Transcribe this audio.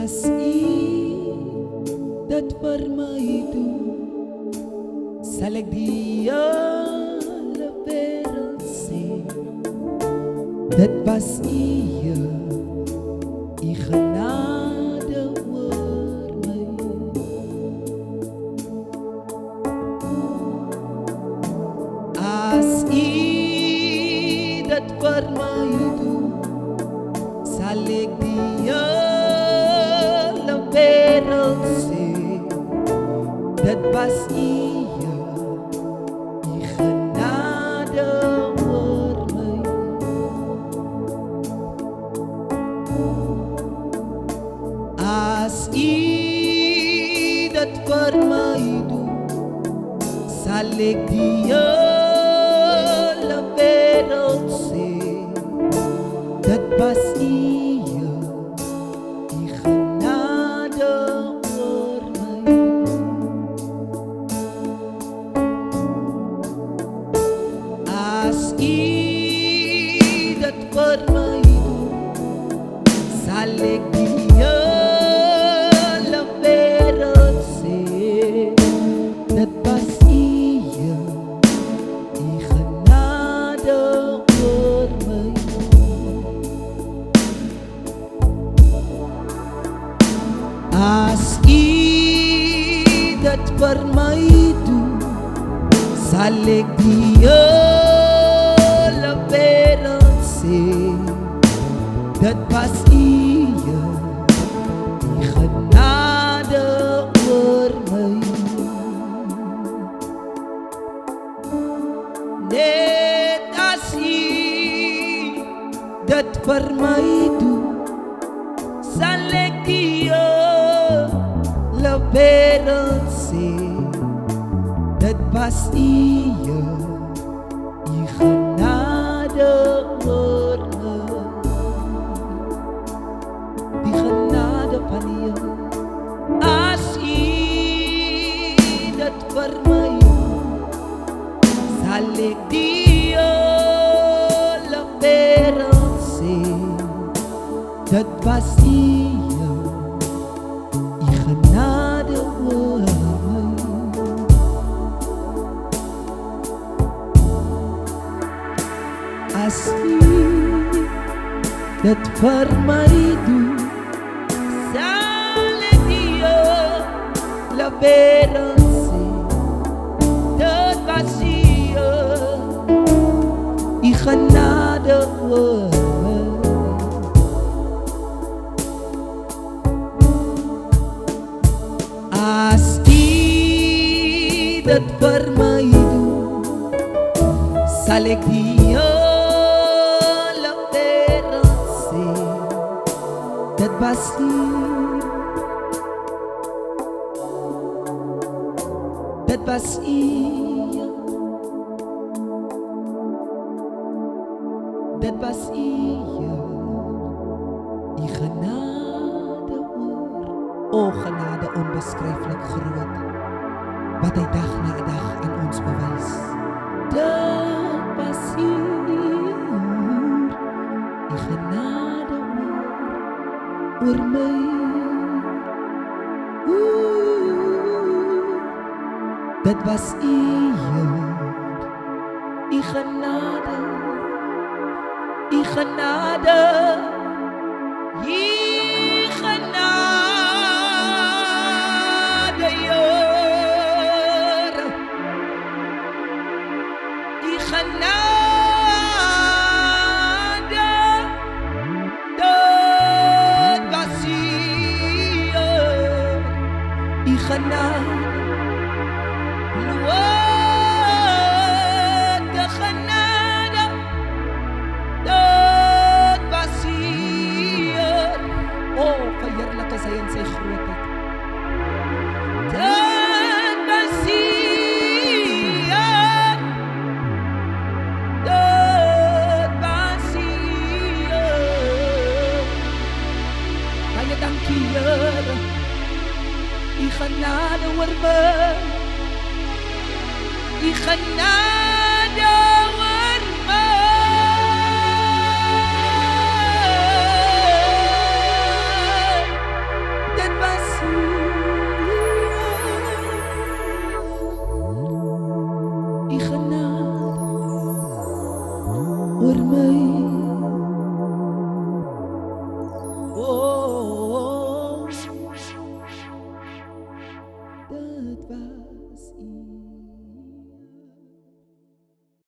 As dat vir my doen, sal ek die hele wêreld sê, dit was U genade oor my. As dit vir my doen, sal ek die hele wêreld sê, dit was U genade oor my. As dit vir my doen, sal ek die hele wêreld sê, dit was U genade oor my. As dit vir my doen, sal ek die hele wêreld sê, dit was U genade oor my. As dit vir my doen, sal ek die hele wêreld sê, dit was U genade oor my. Net as dit vir my doen, sal ek die hele wêreld sê, dit was U genade oor my. Die genade van U, as dit vir my doen, sal ek die hele wêreld sê, dit was U genade oor my. As dit vir my doen, sal ek die hele wêreld sê, dit was U genade oor my. As dit vir my doen, sal ek die hele wêreld sê, dit was U. Dit was U. Dit was U genade oor. O genade onbeskryflik groot, wat Hy dag na dag aan ons bewys. Dit was U genade oor my. Dit was U genade, U genade, U genade, Heer, U genade, dit was U genade. Verheerlik is Hy in Sy grootheid. Dit was U, dit was U. Baie dankie, Here. U genade oor my. U genade